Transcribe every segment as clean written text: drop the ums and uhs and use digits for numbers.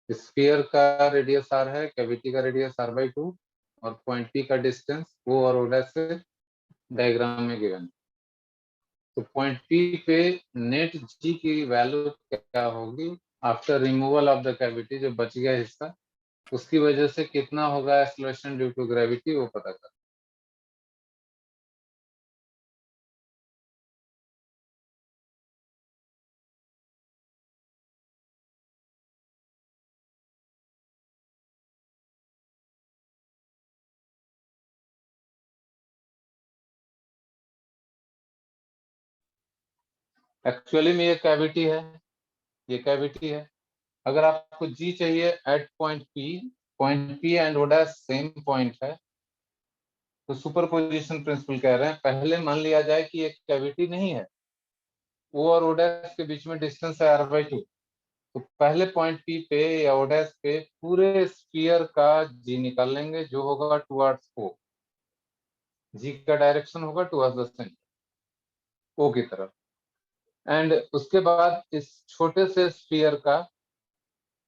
Sphere का radius r है, cavity का रेडियस r/2 और पॉइंट P का डिस्टेंस o और o' से डायग्राम में गिवन। तो पॉइंट P पे नेट g की वैल्यू क्या होगी after removal of the cavity, जो बच गया हिस्सा उसकी वजह से कितना होगा एक्सेलरेशन ड्यू टू ग्रेविटी, वो पता कर। एक्चुअली में ये कैविटी है, ये कैविटी है। अगर आपको जी चाहिए at point P and O dash same point है, तो सुपरपोजिशन प्रिंसिपल कह रहे हैं पहले मान लिया जाए कि एक कैविटी नहीं है, ओ और ओ डैश के बीच में डिस्टेंस है r/2। तो पहले पॉइंट पी पे या ओ डैश पे पूरे स्फीयर का जी निकाल लेंगे, जो होगा टुवर्ड्स ओ। जी का डायरेक्शन होगा टुवर्ड्स द सेंटर, ओ की तरफ। एंड उसके बाद इस छोटे से स्फीयर का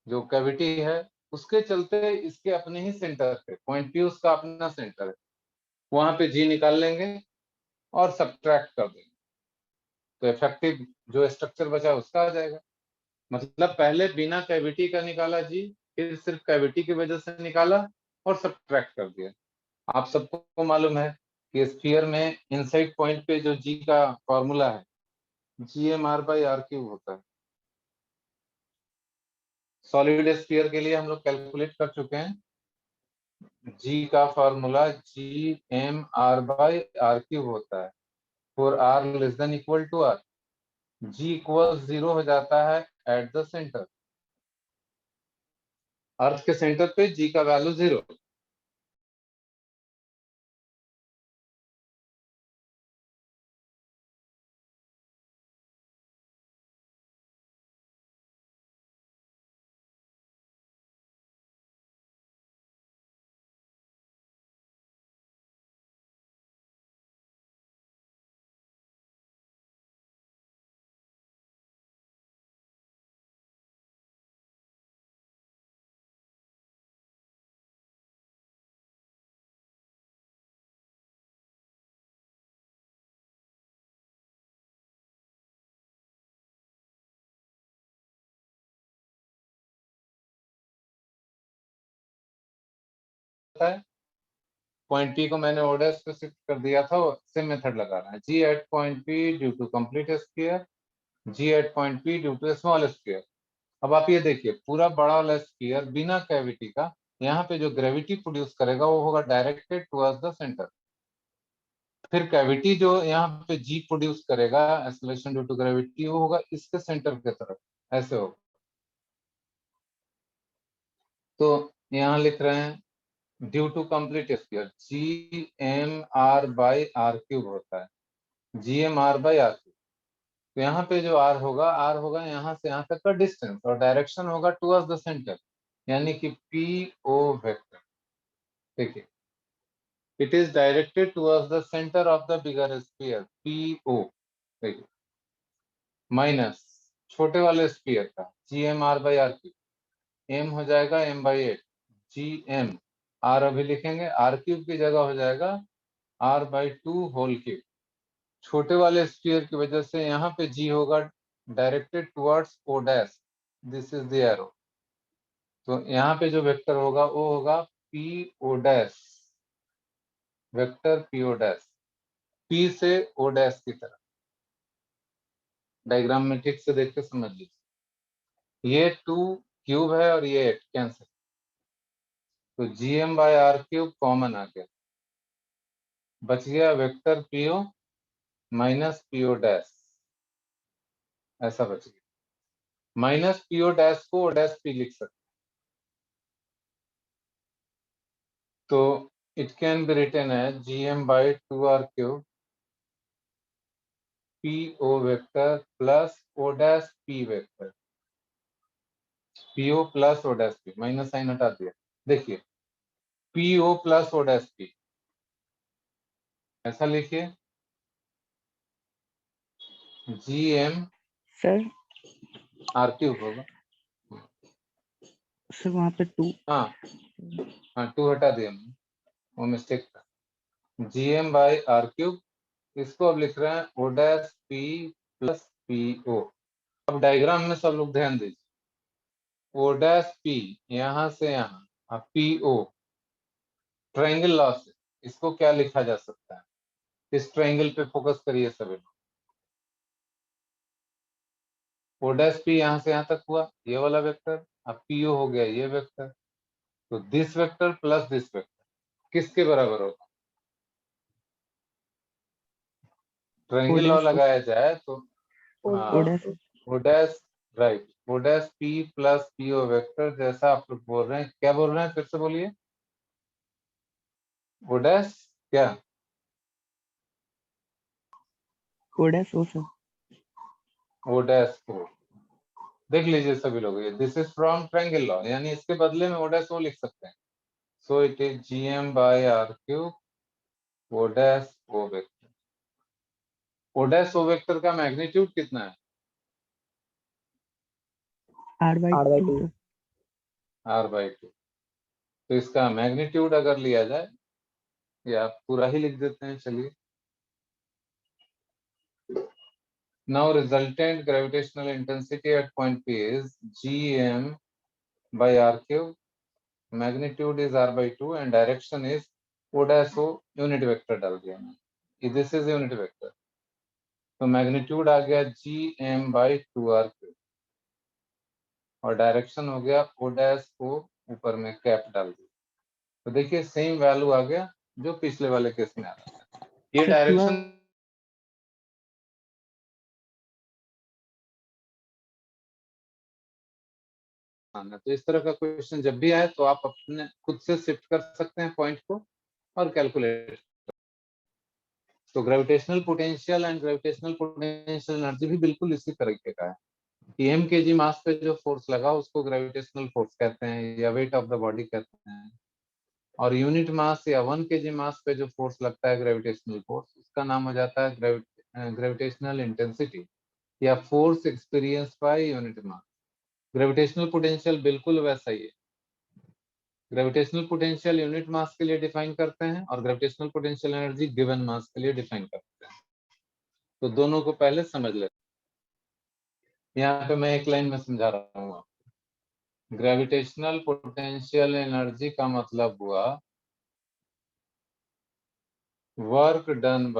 जो कैविटी है उसके चलते इसके अपने ही सेंटर पे पॉइंट पी उसका अपना सेंटर है, वहां पे जी निकाल लेंगे और सब्ट्रैक्ट कर देंगे, तो इफेक्टिव जो स्ट्रक्चर बचा उसका आ जाएगा। मतलब पहले बिना कैविटी का निकाला जी, फिर सिर्फ कैविटी की वजह से निकाला और सब्ट्रैक्ट कर दिया। आप सबको मालूम है कि स्फीयर में इनसाइड पॉइंट पे जो जी का फॉर्मूला है GmR/r³ होता है। सॉलिड स्फीयर के लिए हम लोग कैलकुलेट कर चुके हैं, जी का फॉर्मूला GmR/r³ होता है for r less than equal to r। G equal 0 हो जाता है एट द सेंटर, अर्थ के सेंटर पे जी का वैल्यू 0। पॉइंट पी को मैंने ऑर्डर पे शिफ्ट कर दिया था, सेम मेथड लगा रहा है। G at point P due to complete sphere, g at point P due to small sphere. अब आप ये देखिए पूरा बड़ा वाला स्फीयर बिना कैविटी का, यहाँ पे जो ग्रेविटी प्रोड्यूस करेगा वो होगा डायरेक्टेड टुवर्ड्स द सेंटर। फिर कैविटी जो यहाँ पे जी प्रोड्यूस करेगा एक्सेलरेशन ड्यू टू ग्रेविटी, वो होगा इसके सेंटर की तरफ, ऐसे होगा। तो यहाँ लिख रहे हैं due to complete sphere GmR/r³ होता है, GmR/r³। तो यहाँ पे जो r होगा यहाँ से यहाँ तक का डिस्टेंस और डायरेक्शन होगा टुवर्ड्स द सेंटर, यानी कि PO वेक्टर। देखिए it is directed towards the centre of the bigger sphere PO। देखिए माइनस छोटे वाले स्फीयर का GmR/r³, m हो जाएगा m/8 GM, r अभी लिखेंगे r³ की जगह हो जाएगा r/2 होल क्यूब। छोटे वाले स्फीयर की वजह से यहाँ पे जी होगा directed towards O dash, this is the arrow. तो यहाँ पे जो वेक्टर होगा वो होगा PO dash, vector PO dash, P से O डैश की तरफ। डायग्राम में ठीक से देख के समझ लीजिए, ये 2 क्यूब है और ये 8 कैंसिल, तो Gm/r³ कॉमन आ गया, बच गया vector PO minus PO dash, ऐसा बच गया। माइनस PO डैश को O डैश P लिख सकते, तो it can be written as Gm/2r³ PO vector plus O dash P vector, PO plus O dash P, minus sign हटा दिया। देखिए PO plus O dash P, ऐसा लिखिए GmR³ sir होगा सर वहाँ पे 2 हाँ 2 हटा दिया मैंने, वो मिस्टेक था। GM बाई आर क्यूब, इसको अब लिख रहे हैं O dash P plus PO। अब डायग्राम में सब लोग ध्यान दीजिए, O डैश P यहाँ से यहाँ, अब PO ट्रायंगल लॉ से इसको क्या लिखा जा सकता है, इस ट्रायंगल पे फोकस करिए सभी लोग। O डैश P यहाँ से यहाँ तक हुआ ये वाला वेक्टर, अब PO हो गया ये वेक्टर, तो this vector plus this vector किसके बराबर होगा? ट्रायंगल लॉ लगाया जाए तो O dash O dash right, O dash P plus PO vector, जैसा आप लोग बोल रहे हैं, क्या बोल रहे हैं फिर से बोलिए? O डैश क्या? O dash O sir. O dash O, देख लीजिए सभी लोग, ये this is from triangle law, यानी इसके बदले में O डैश O लिख सकते हैं। So it is GM by R cube O dash O vector. O dash O vector का मैग्नीट्यूड कितना है? R/2 sir. R/2। तो इसका मैग्नीट्यूड अगर लिया जाए, या आप पूरा ही लिख देते हैं, चलिए। Now resultant gravitational intensity at point P is GM by R cube, magnitude is R/2 and direction is O dash O, unit vector डाल दिया मैं, दिस इज यूनिट वेक्टर, तो मैग्नीट्यूड आ गया GM by 2R cube और direction हो गया O dash O, ऊपर में कैप डाल दिया, तो देखिए सेम वैल्यू आ गया जो पिछले वाले केस में आ रहा था। ये डायरेक्शन तो इस तरह का क्वेश्चन जब भी आए तो आप अपने खुद से शिफ्ट कर सकते हैं पॉइंट को और कैलकुलेट। तो gravitational potential and gravitational potential energy भी बिल्कुल इसी तरीके का है कि m kg मास पे जो फोर्स लगा उसको ग्रेविटेशनल फोर्स कहते हैं या वेट ऑफ द बॉडी कहते हैं, और यूनिट मास या 1 kg मास पे जो फोर्स लगता है ग्रेविटेशनल फोर्स, उसका नाम हो जाता है ग्रेविटेशनल इंटेंसिटी या force experience by unit mass. Gravitational potential बिल्कुल वैसा ही है, ग्रेविटेशनल पोटेंशियल यूनिट मास के लिए डिफाइन करते हैं और gravitational potential energy given mass के लिए डिफाइन करते हैं। तो दोनों को पहले समझ लेते हैं। यहाँ पे मैं एक लाइन में समझा रहा हूँ आपको। ग्रेविटेशनल पोटेंशियल एनर्जी का मतलब हुआ work done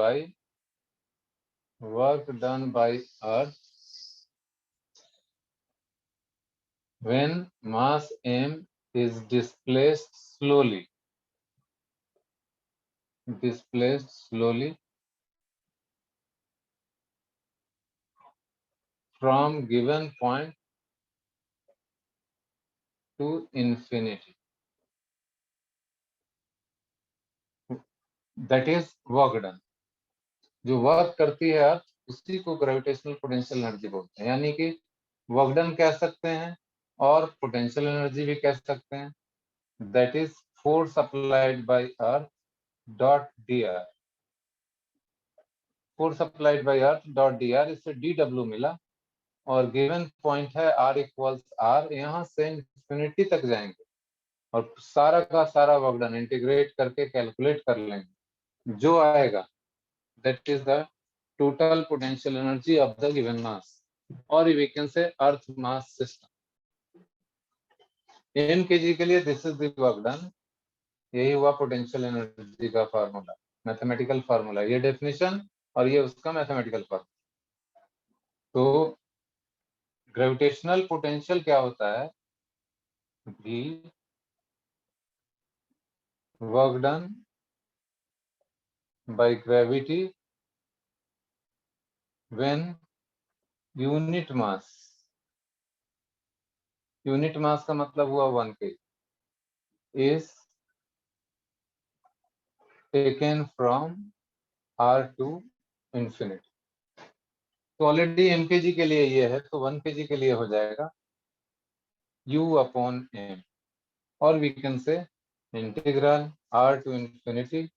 by earth when mass m is displaced slowly from given point to infinity, that is work done। जो वर्क करती है अर्थ उसी को ग्रेविटेशनल पोटेंशियल एनर्जी बोलते हैं, यानी कि वर्क डन कह सकते हैं और पोटेंशियल एनर्जी भी कह सकते हैं। That is force applied by earth dot dr, force applied by earth dot dr, इससे dw मिला और गिवन पॉइंट है r इक्वल्स r, यहाँ से इंफिनिटी तक जाएंगे और सारा का सारा वर्क डन इंटीग्रेट करके कैलकुलेट कर लेंगे, जो आएगा that is the total potential energy of the given mass, or we can say earth mass system। m kg के लिए this is the work done, यही हुआ पोटेंशियल एनर्जी का फार्मूला, मैथमेटिकल फार्मूला, ये डेफिनेशन और ये उसका मैथमेटिकल फार्मूला। तो ग्रेविटेशनल पोटेंशियल क्या होता है? भी work done by gravity when unit mass का मतलब हुआ 1 kg is taken from r to infinity। तो ऑलरेडी m kg के लिए ये है, तो 1 kg के लिए हो जाएगा u upon m, और we can say integral r to infinity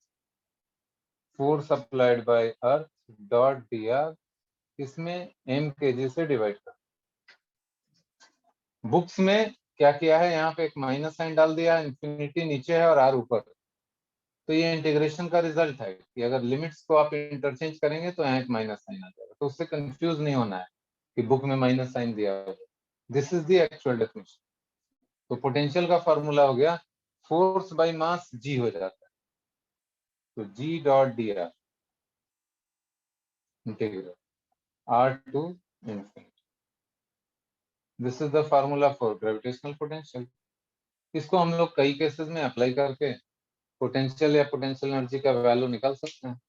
force applied by earth dot dr, इसमें m kg से डिवाइड कर। बुक्स में क्या किया है, यहाँ पे एक माइनस साइन डाल दिया, इंफिनिटी नीचे है और आर ऊपर। तो ये इंटीग्रेशन का रिजल्ट है कि अगर लिमिट्स को आप इंटरचेंज करेंगे तो यहाँ एक माइनस साइन आ जाएगा। तो उससे कंफ्यूज नहीं होना है कि बुक में माइनस साइन दिया है। This is the actual definition. तो पोटेंशियल का फॉर्मूला हो गया फोर्स बाय मास जी हो जाता है। तो g dot d r integral r to infinity. This is the formula for gravitational potential. इसको हम लोग कई केसेस में अप्लाई करके पोटेंशियल या पोटेंशियल एनर्जी का वैल्यू निकाल सकते हैं।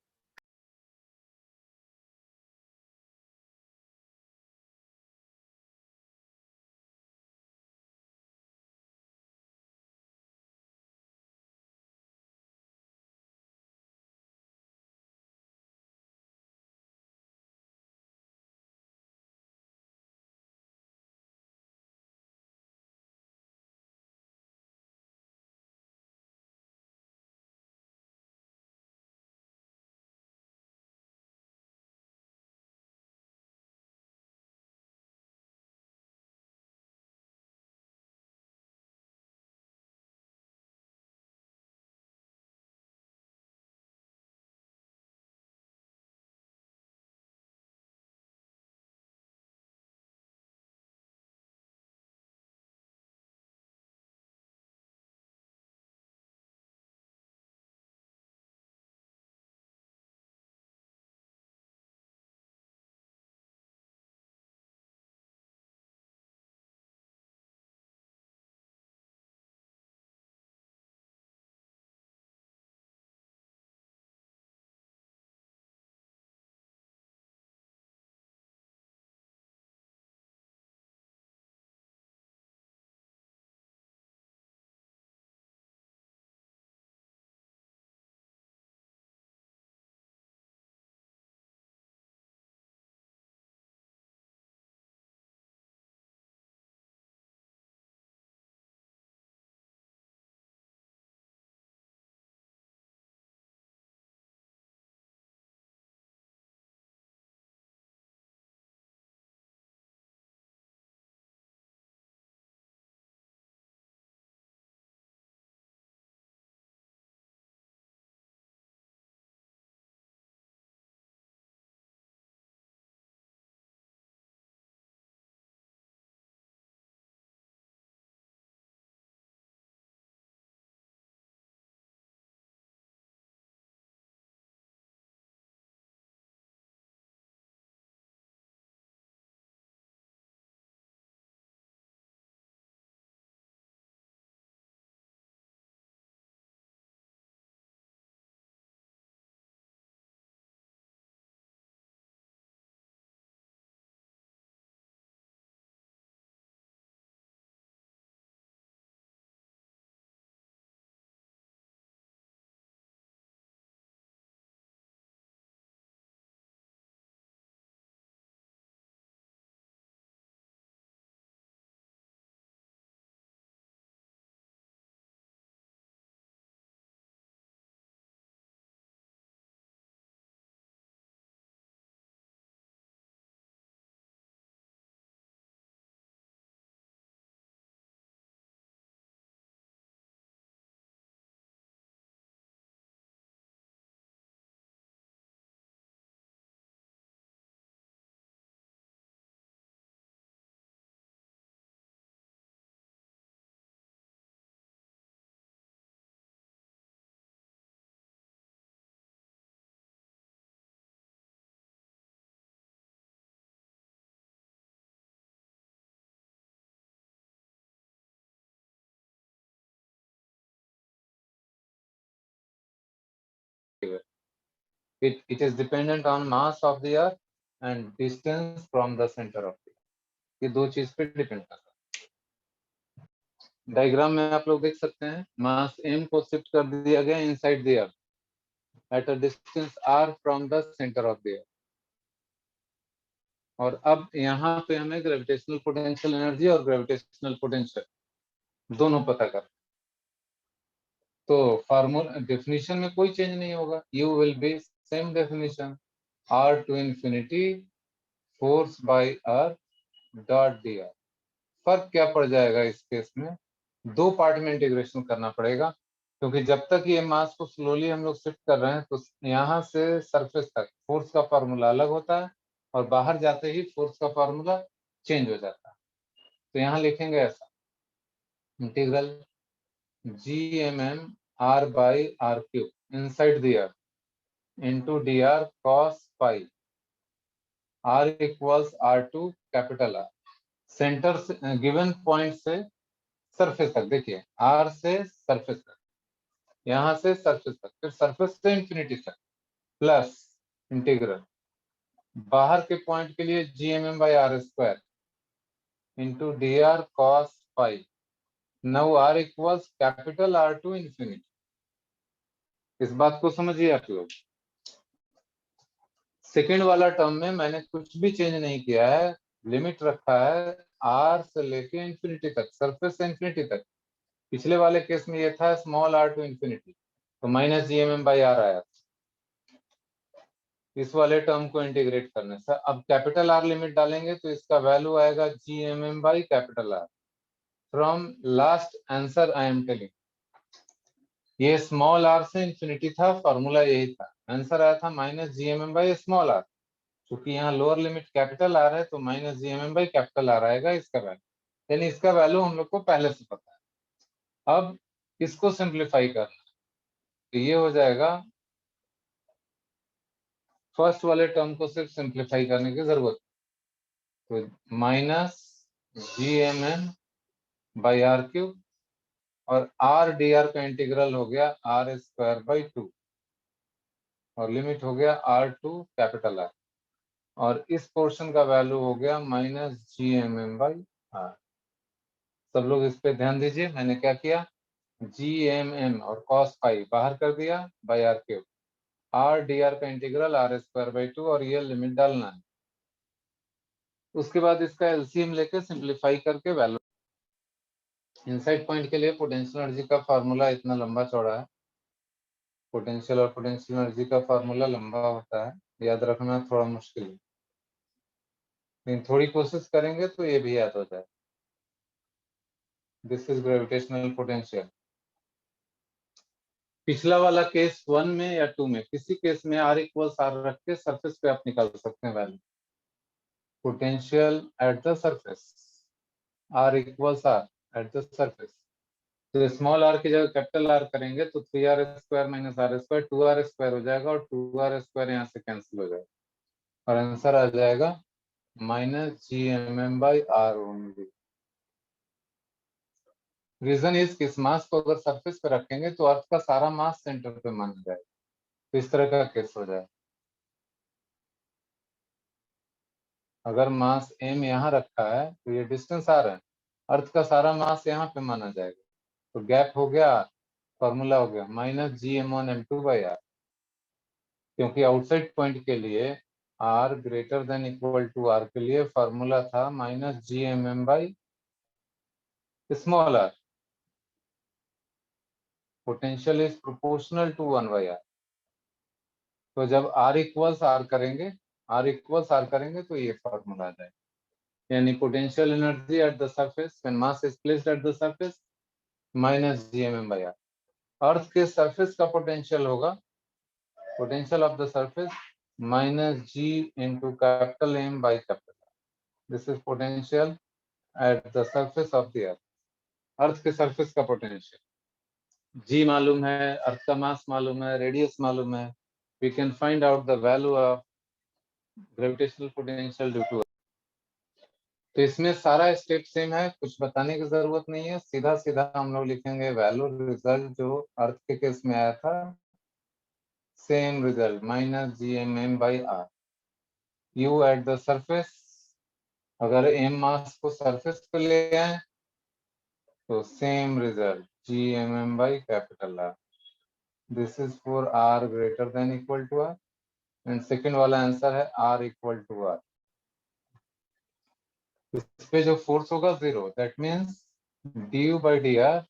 It is dependent on mass of the earth and distance from the center of the earth. ये दो चीज पे डिपेंड करता है। डायग्राम में आप लोग देख सकते हैं मास m को शिफ्ट कर दिया गया inside the earth at a distance r from the centre of the अर्थ। और अब यहाँ पे हमें ग्रेविटेशनल पोटेंशियल एनर्जी और ग्रेविटेशनल पोटेंशियल दोनों पता कर। तो फार्मूला डेफिनेशन में कोई चेंज नहीं होगा, you will be same definition r to infinity force by r dot dr। फर्क क्या पड़ जाएगा इस केस में, दो पार्ट में इंटीग्रेशन करना पड़ेगा, क्योंकि जब तक ये मास को स्लोली हम लोग शिफ्ट कर रहे हैं तो यहाँ से सरफेस तक फोर्स का फॉर्मूला अलग होता है और बाहर जाते ही फोर्स का फॉर्मूला चेंज हो जाता है। तो यहाँ लिखेंगे ऐसा, integral GMM r/r³ inside the earth into dr cos phi r equals r2 capital R, centre से गिवन पॉइंट से सरफेस तक, देखिए r से सरफेस तक, यहाँ से सरफेस तक, फिर सरफेस से इंफिनिटी तक, प्लस इंटीग्रल बाहर के पॉइंट के लिए GMM/r² into dr cos phi, now r equals capital R to infinity. इस बात को समझिए आप लोग। सेकेंड वाला टर्म में मैंने कुछ भी चेंज नहीं किया है, लिमिट रखा है r से लेके इंफिनिटी तक, सरफेस से इंफिनिटी तक। पिछले वाले केस में ये था स्मॉल r टू इंफिनिटी, तो माइनस GMM/r आया। इस वाले टर्म को इंटीग्रेट करने से अब कैपिटल R लिमिट डालेंगे तो इसका वैल्यू आएगा GMM/कैपिटल R। From last answer I am telling, ये स्मॉल r से इंफिनिटी था, फॉर्मूला यही था, आंसर आया था माइनस GMM/स्मॉल r। क्योंकि यहाँ लोअर लिमिट कैपिटल R है तो माइनस GMM/कैपिटल R आएगा इसका वैल्यू, यानी इसका वैल्यू हम लोग को पहले से पता है। अब इसको सिंप्लीफाई करना, तो ये हो जाएगा, फर्स्ट वाले टर्म को सिर्फ सिंप्लीफाई करने की जरूरत है, तो माइनस GMM/r³ और r/dr का इंटीग्रल हो गया r²/2 और लिमिट हो गया r टू कैपिटल R, और इस पोर्शन का वैल्यू हो गया माइनस GMM/r। सब लोग इस पे ध्यान दीजिए, मैंने क्या किया, GMM और cos phi बाहर कर दिया r³, r/dr का इंटीग्रल r²/2 और ये लिमिट डालना है। उसके बाद इसका एलसीएम लेके सिंप्लीफाई करके वैल्यू। इनसाइड पॉइंट के लिए पोटेंशियल एनर्जी का फार्मूला इतना लंबा चौड़ा है, पोटेंशियल और पोटेंशियल एनर्जी का फार्मूला लंबा होता है, याद रखना थोड़ा मुश्किल है, लेकिन थोड़ी कोशिश करेंगे तो ये भी याद हो जाए। This is gravitational potential. पिछला वाला केस 1 में या 2 में, किसी केस में r इक्वल्स r रख के सरफेस पे आप निकाल सकते हैं value, potential at the surface, r equals r eight the surface. तो स्मॉल r की जगह कैपिटल R करेंगे तो 3r² माइनस r², 2r² हो जाएगा और 2r² यहाँ से कैंसिल हो जाएगा और आंसर आ जाएगा minus GMM/r only. Reason is कि इस मास को अगर सरफेस पे रखेंगे तो अर्थ का सारा मास सेंटर पे माना जाएगा, तो इस तरह का केस हो जाए। अगर मास m यहाँ रखा है तो ये डिस्टेंस r है, अर्थ का सारा मास यहाँ पे माना जाएगा, तो गैप हो गया, फॉर्मूला हो गया माइनस GM1m2/r, क्योंकि आउटसाइड पॉइंट के लिए r greater than equal to r के लिए फॉर्मूला था माइनस GMM/स्मॉल r। Potential is proportional to 1/r। तो जब r इक्वल्स r करेंगे तो ये फॉर्मूला आ जाएगा, यानी potential energy at the surface when mass is placed at the surface minus GMM/r। Earth के सरफेस का पोटेंशियल होगा, potential of the surface minus G into capital M by capital R। This is potential at the surface of the earth, earth के surface का potential. G मालूम है, अर्थ का मास मालूम है, रेडियस मालूम है, we can find out the value of gravitational potential due to। तो इसमें सारा स्टेप सेम है, कुछ बताने की जरूरत नहीं है, सीधा सीधा हम लोग लिखेंगे वैल्यू, रिजल्ट जो अर्थ के केस में आया था same result minus GMM/r। U at the surface, अगर m मास को सरफेस पे ले आए तो सेम रिजल्ट GMM/कैपिटल R। This is for r greater than equal to r, and second वाला आंसर है r इक्वल टू r। इस पे जो फोर्स होगा 0, that means du/dr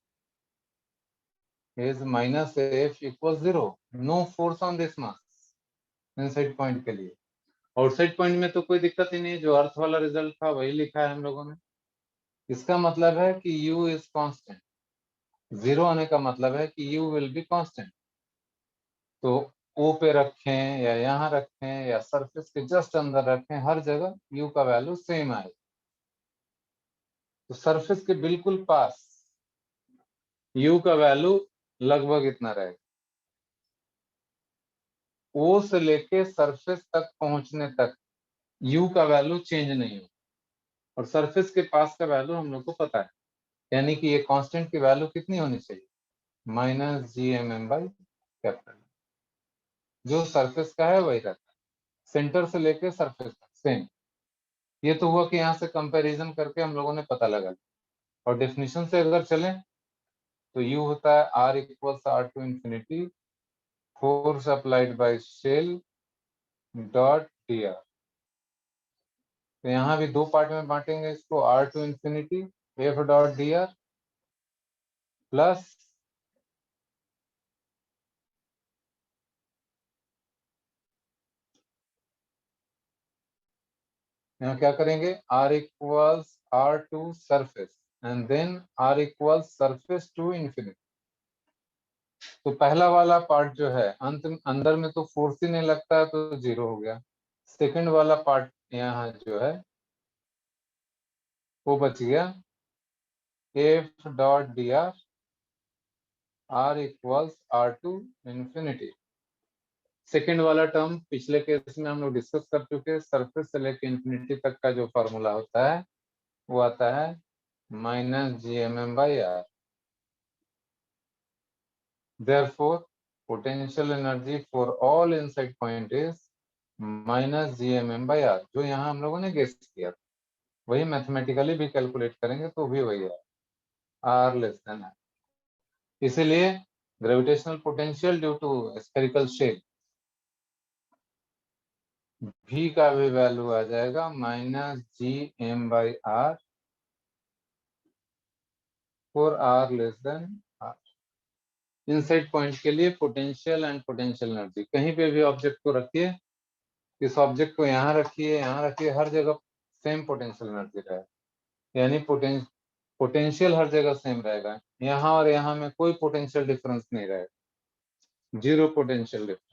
is minus F equals 0, no force on this mass inside point के लिए। Outside point में तो कोई दिक्कत ही नहीं, जो अर्थ वाला रिजल्ट था वही लिखा है हम लोगों ने। इसका मतलब है कि u इज कांस्टेंट। 0 होने का मतलब है कि u विल बी कांस्टेंट। तो O पे रखें या यहाँ रखें या सरफेस के जस्ट अंदर रखें, हर जगह u का वैल्यू सेम आएगा। तो सरफेस के बिल्कुल पास u का वैल्यू लगभग इतना रहेगा। O से लेके सरफेस तक पहुंचने तक u का वैल्यू चेंज नहीं हो, और सरफेस के पास का वैल्यू हम लोग को पता है, यानी कि ये कांस्टेंट की वैल्यू कितनी होनी चाहिए, -gmm/कैपिटल। जो सरफेस का है वही रहता है, सेंटर से लेके सरफेस तक सेम। ये तो हुआ कि यहाँ से कंपैरिजन करके हम लोगों ने पता लगा। और डेफिनेशन से अगर चलें तो u होता है r = r to infinity force applied by shell dot dr। तो यहाँ भी दो पार्ट में बांटेंगे इसको, r to infinity f dot dr plus यहाँ क्या करेंगे, r = r to surface and then r = surface to infinity। तो पहला वाला पार्ट जो है अंदर में तो फोर्स ही नहीं लगता है, तो 0 हो गया। सेकंड वाला पार्ट यहाँ जो है वो बच गया f dot dr r = r to infinity। Second वाला टर्म पिछले केस में हम लोग डिस्कस कर चुके हैं, सरफेस से लेकर इंफिनिटी तक का जो फॉर्मूला होता है वो आता है -gmm/r। Therefore, potential energy for all inside point is -gmm/r। जो यहाँ हम लोगों ने गेस किया था वही मैथमेटिकली भी कैलकुलेट करेंगे तो भी वही है, r लेस देन r। इसीलिए gravitational potential due to spherical shape v का भी वैल्यू आ जाएगा -gm/r for r less than r। Inside point के लिए पोटेंशियल एंड पोटेंशियल एनर्जी, कहीं पे भी ऑब्जेक्ट को रखिए, इस ऑब्जेक्ट को यहाँ रखिए, हर जगह सेम पोटेंशियल एनर्जी रहेगा, यानी पोटेंशियल हर जगह सेम रहेगा। यहाँ और यहाँ में कोई पोटेंशियल डिफरेंस नहीं रहेगा, जीरो पोटेंशियल डिफरेंस।